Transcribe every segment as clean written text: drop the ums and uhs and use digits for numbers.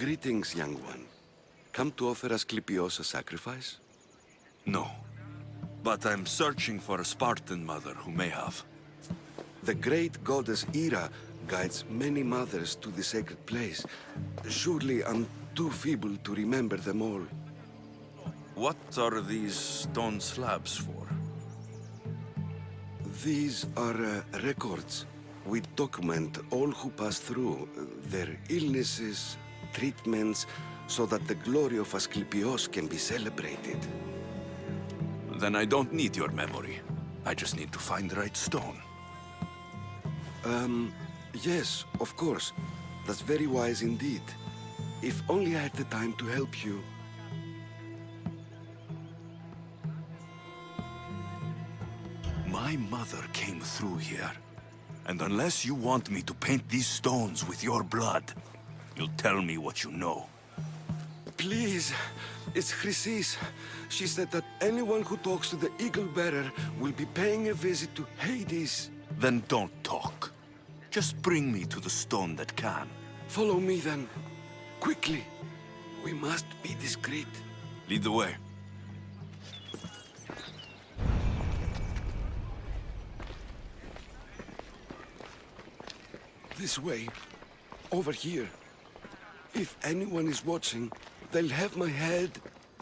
Greetings, young one. Come to offer Asclepios a sacrifice? No. But I'm searching for a Spartan mother who may have. The great goddess Ira guides many mothers to the sacred place. Surely I'm too feeble to remember them all. What are these stone slabs for? These are records. We document all who pass through, their illnesses, treatments, so that the glory of Asclepios can be celebrated. Then I don't need your memory. I just need to find the right stone. Yes, of course. That's very wise indeed. If only I had the time to help you. My mother came through here. And unless you want me to paint these stones with your blood, you'll tell me what you know. Please, it's Chrysis. She said that anyone who talks to the Eagle Bearer will be paying a visit to Hades. Then don't talk. Just bring me to the stone that can. Follow me then. Quickly. We must be discreet. Lead the way. This way. Over here. If anyone is watching, they'll have my head.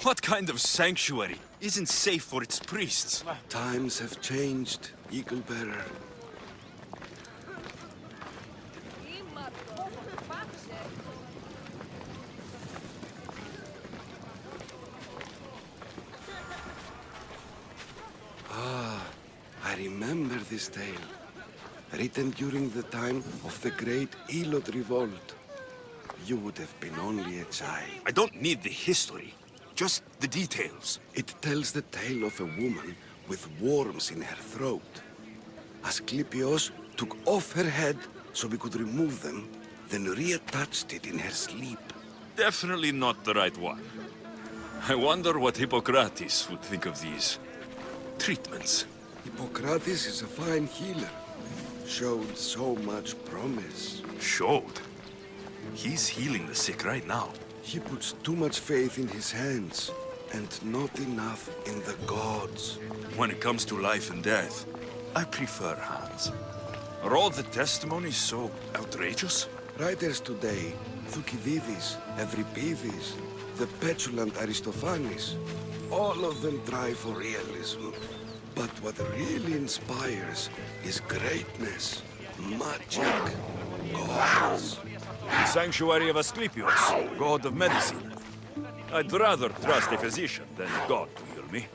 What kind of sanctuary isn't safe for its priests? Times have changed, Eagle Bearer. I remember this tale. Written during the time of the Great Elot Revolt. You would have been only a child. I don't need the history, just the details. It tells the tale of a woman with worms in her throat. Asclepios took off her head so we could remove them, then reattached it in her sleep. Definitely not the right one. I wonder what Hippocrates would think of these treatments. Hippocrates is a fine healer. Showed so much promise. Showed? He's healing the sick right now. He puts too much faith in his hands, and not enough in the gods. When it comes to life and death, I prefer hands. Are all the testimonies so outrageous? Writers today, Thucydides, Euripides, the petulant Aristophanes, all of them try for realism. But what really inspires is greatness, magic, gods. The sanctuary of Asclepios, god of medicine. I'd rather trust a physician than a god to heal me.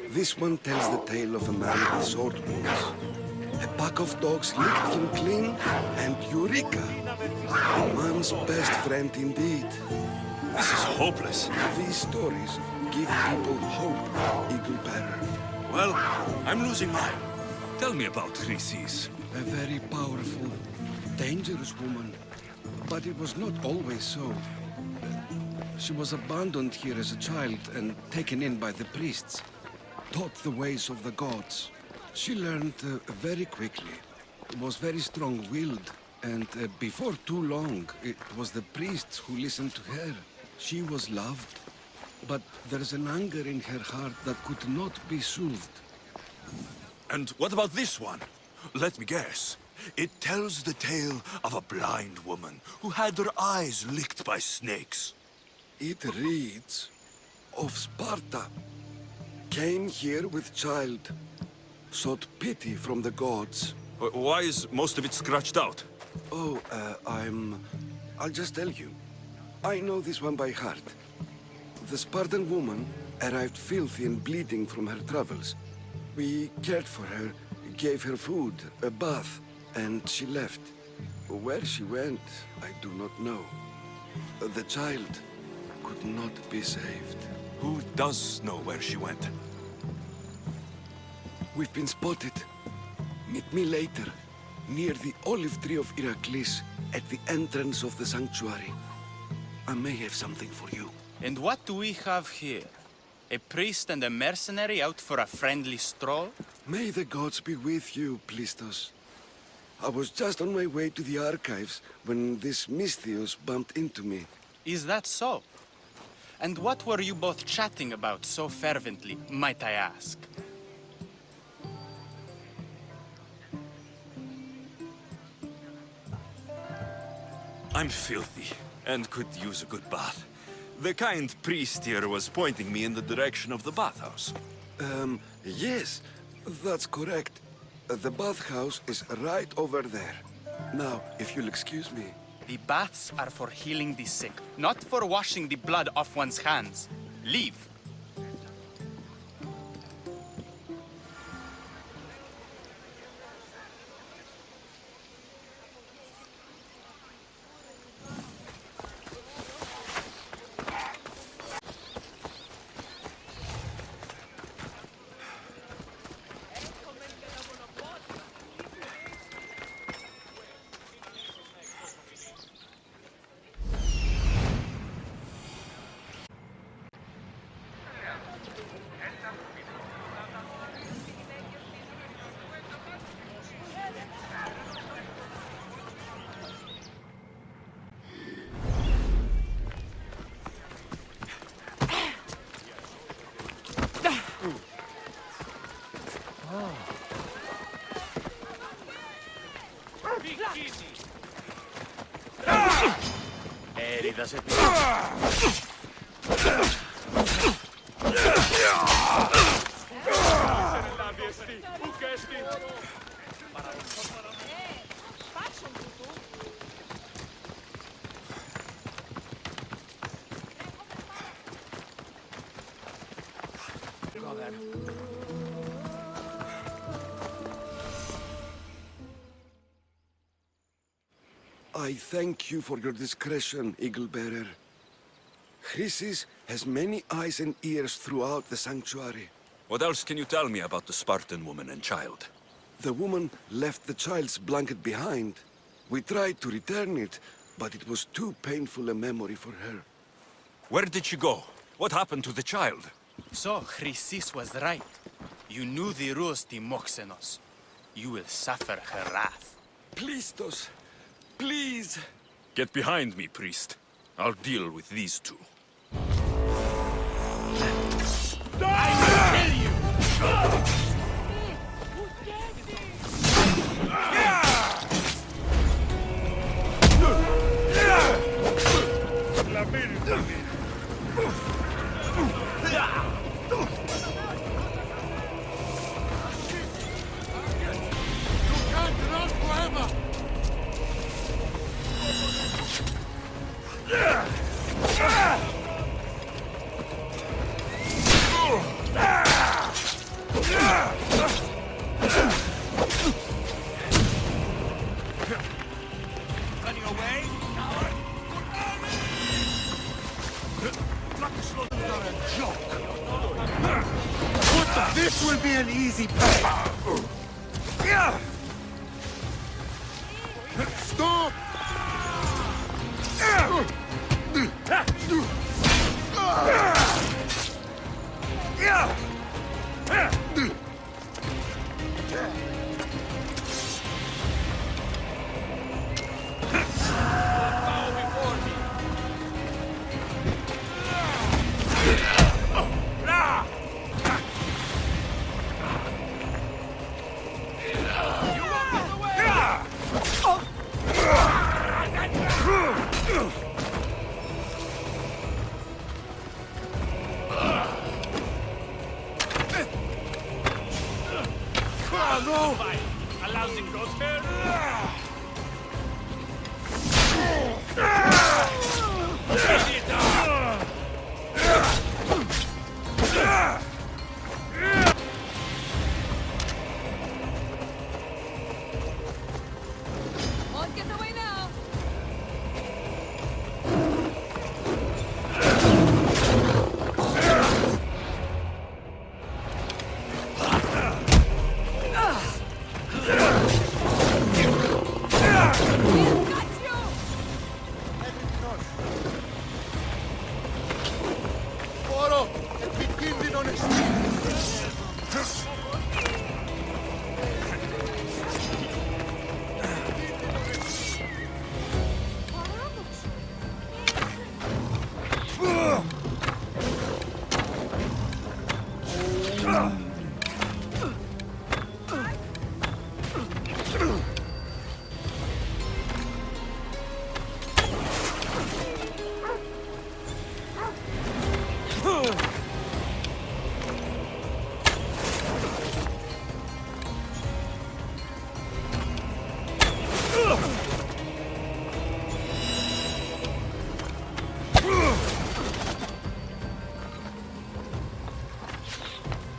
This one tells the tale of a man with sword wounds. A pack of dogs licked him clean, and Eureka! A man's best friend indeed. This is hopeless. These stories give people hope, Eagle Bearer. Well, I'm losing mine. Tell me about Chrysis. A very powerful, dangerous woman. But it was not always so. She was abandoned here as a child and taken in by the priests. Taught the ways of the gods. She learned very quickly. Was very strong-willed. And before too long, it was the priests who listened to her. She was loved. But there's an anger in her heart that could not be soothed. And what about this one? Let me guess. It tells the tale of a blind woman who had her eyes licked by snakes. It reads of Sparta. Came here with child. Sought pity from the gods. Why is most of it scratched out? Oh, I'll just tell you. I know this one by heart. The Spartan woman arrived filthy and bleeding from her travels. We cared for her, gave her food, a bath, and she left. Where she went, I do not know. The child could not be saved. Who does know where she went? We've been spotted. Meet me later, near the olive tree of Iraklis, at the entrance of the sanctuary. I may have something for you. And what do we have here? A priest and a mercenary out for a friendly stroll? May the gods be with you, Plistos. I was just on my way to the archives when this Misthios bumped into me. Is that so? And what were you both chatting about so fervently, might I ask? I'm filthy and could use a good bath. The kind priest here was pointing me in the direction of the bathhouse. Yes, that's correct. The bathhouse is right over there. Now, if you'll excuse me. The baths are for healing the sick, not for washing the blood off one's hands. Leave. Eridas et... I thank you for your discretion, Eagle-bearer. Chrysis has many eyes and ears throughout the sanctuary. What else can you tell me about the Spartan woman and child? The woman left the child's blanket behind. We tried to return it, but it was too painful a memory for her. Where did she go? What happened to the child? So, Chrysis was right. You knew the rules, Timoxenos. You will suffer her wrath. Plistos, please! Get behind me, priest. I'll deal with these two. This will be an easy pay. Stop!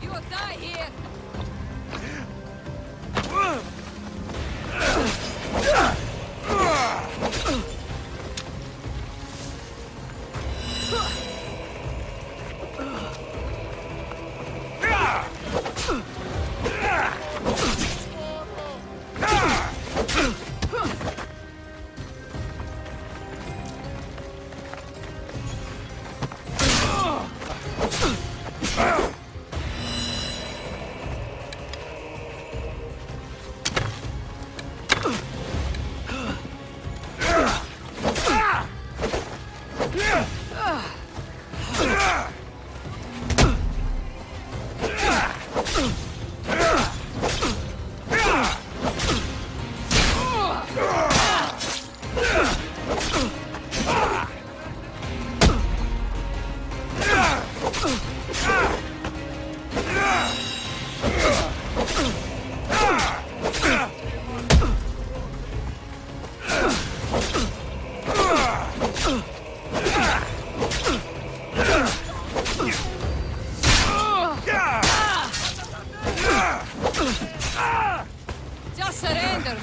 You will die here! Just surrender!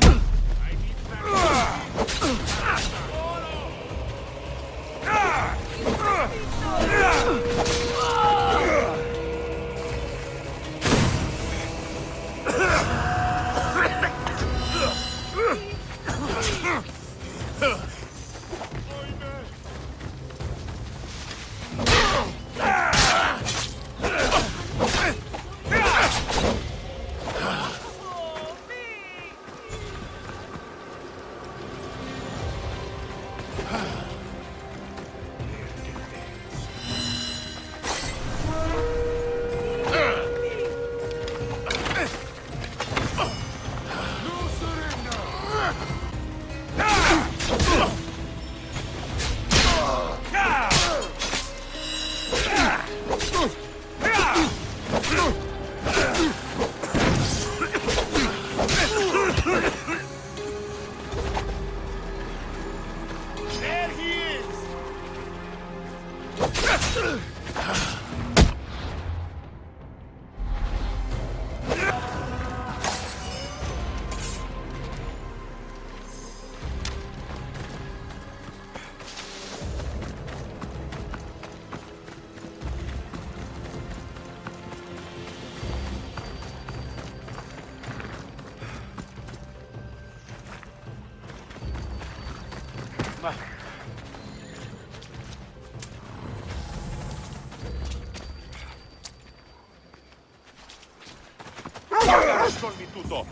Ascolmi tutto!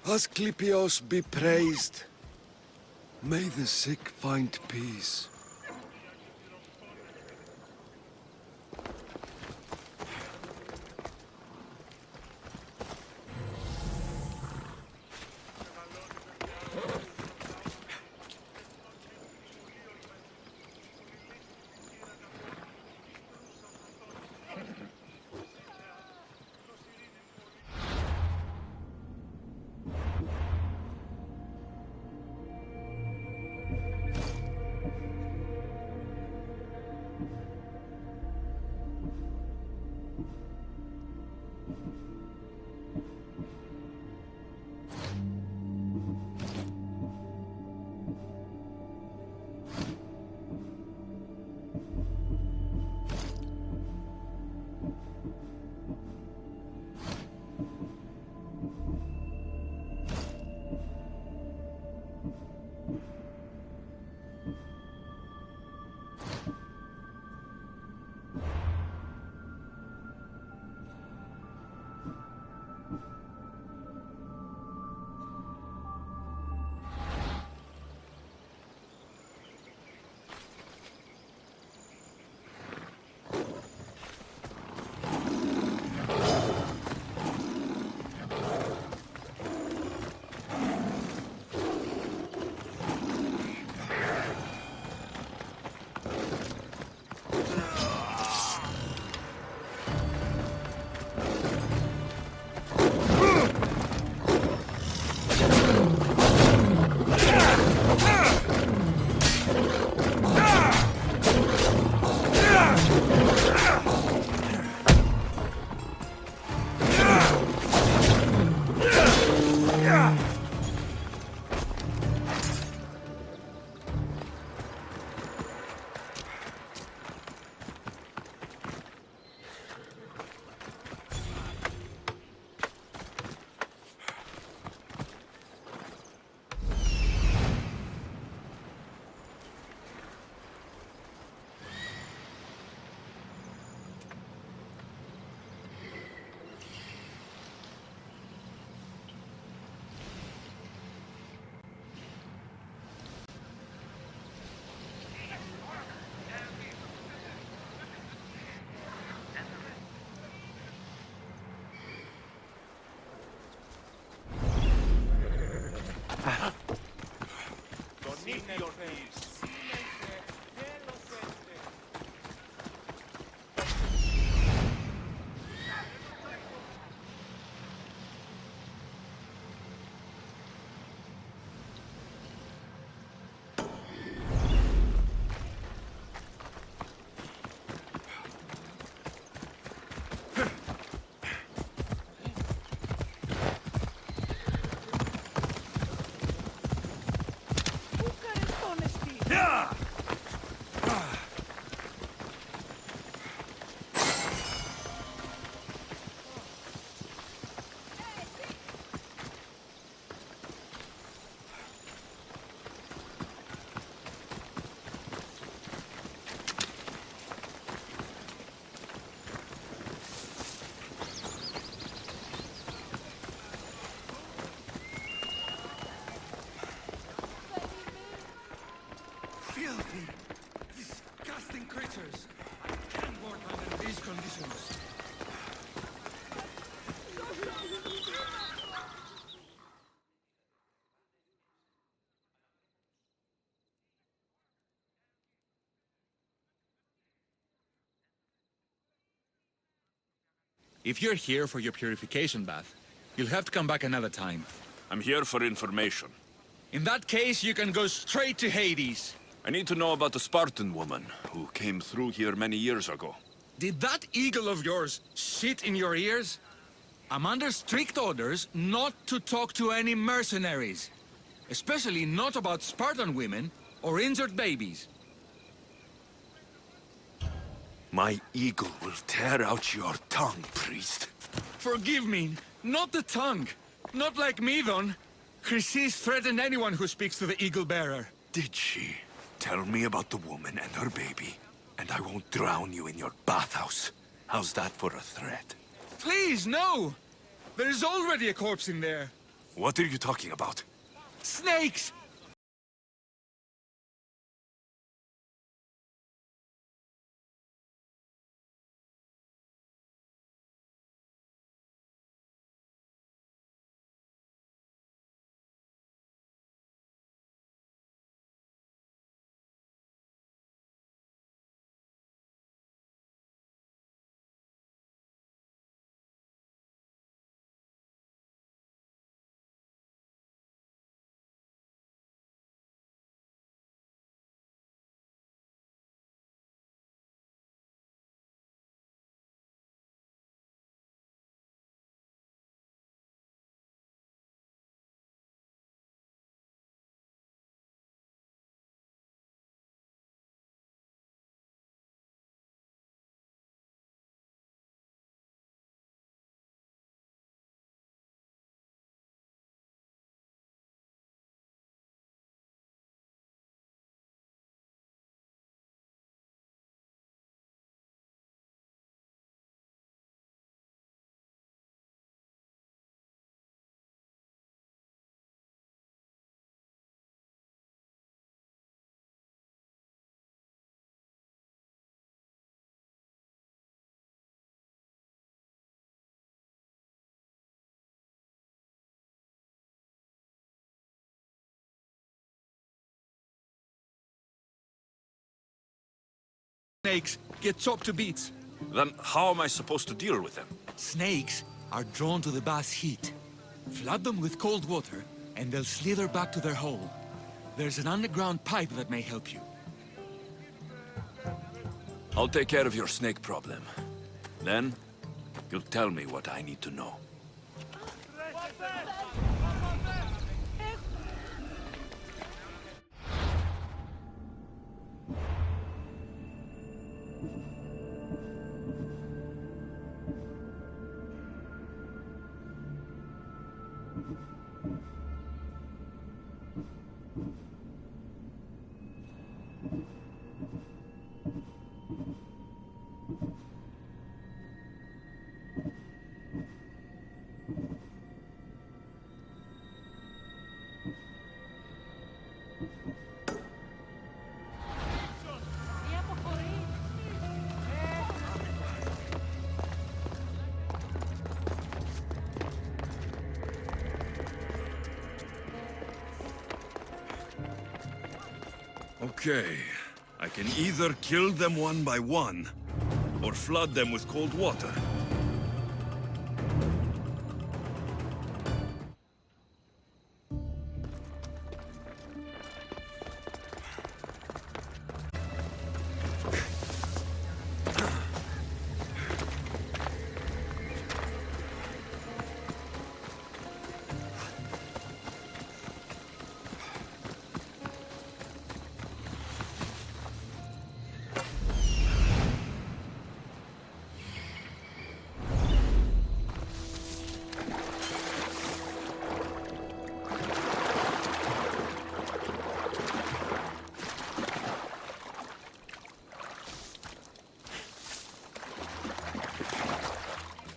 Asclepios be praised. May the sick find peace. If you're here for your purification bath, you'll have to come back another time. I'm here for information. In that case, you can go straight to Hades. I need to know about the Spartan woman who came through here many years ago. Did that eagle of yours shit in your ears? I'm under strict orders not to talk to any mercenaries. Especially not about Spartan women or injured babies. My eagle will tear out your tongue, priest. Forgive me, not the tongue. Not like me, Don. Chrysis threatened anyone who speaks to the eagle bearer. Did she? Tell me about the woman and her baby, and I won't drown you in your bathhouse. How's that for a threat? Please, no! There's already a corpse in there. What are you talking about? Snakes! Snakes get chopped to bits. Then how am I supposed to deal with them? Snakes are drawn to the bath's heat. Flood them with cold water, and they'll slither back to their hole. There's an underground pipe that may help you. I'll take care of your snake problem. Then, you'll tell me what I need to know. Okay. I can either kill them one by one, or flood them with cold water.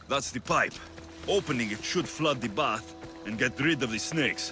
That's the pipe. Opening it should flood the bath and get rid of the snakes.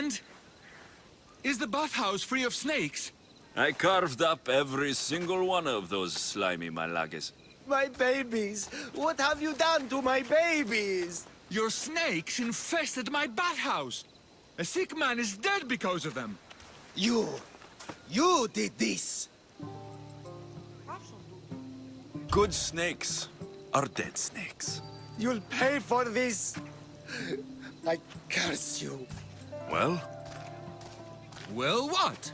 And? Is the bathhouse free of snakes? I carved up every single one of those slimy malagas. My babies! What have you done to my babies? Your snakes infested my bathhouse! A sick man is dead because of them! You did this! Good snakes are dead snakes. You'll pay for this! I curse you! Well, Well, what?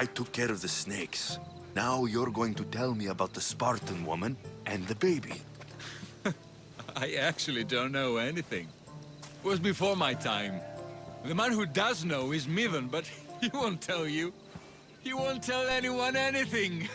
I took care of the snakes. Now you're going to tell me about the Spartan woman and the baby. I actually don't know anything. It was before my time. The man who does know is Mivan, but he won't tell you. He won't tell anyone anything.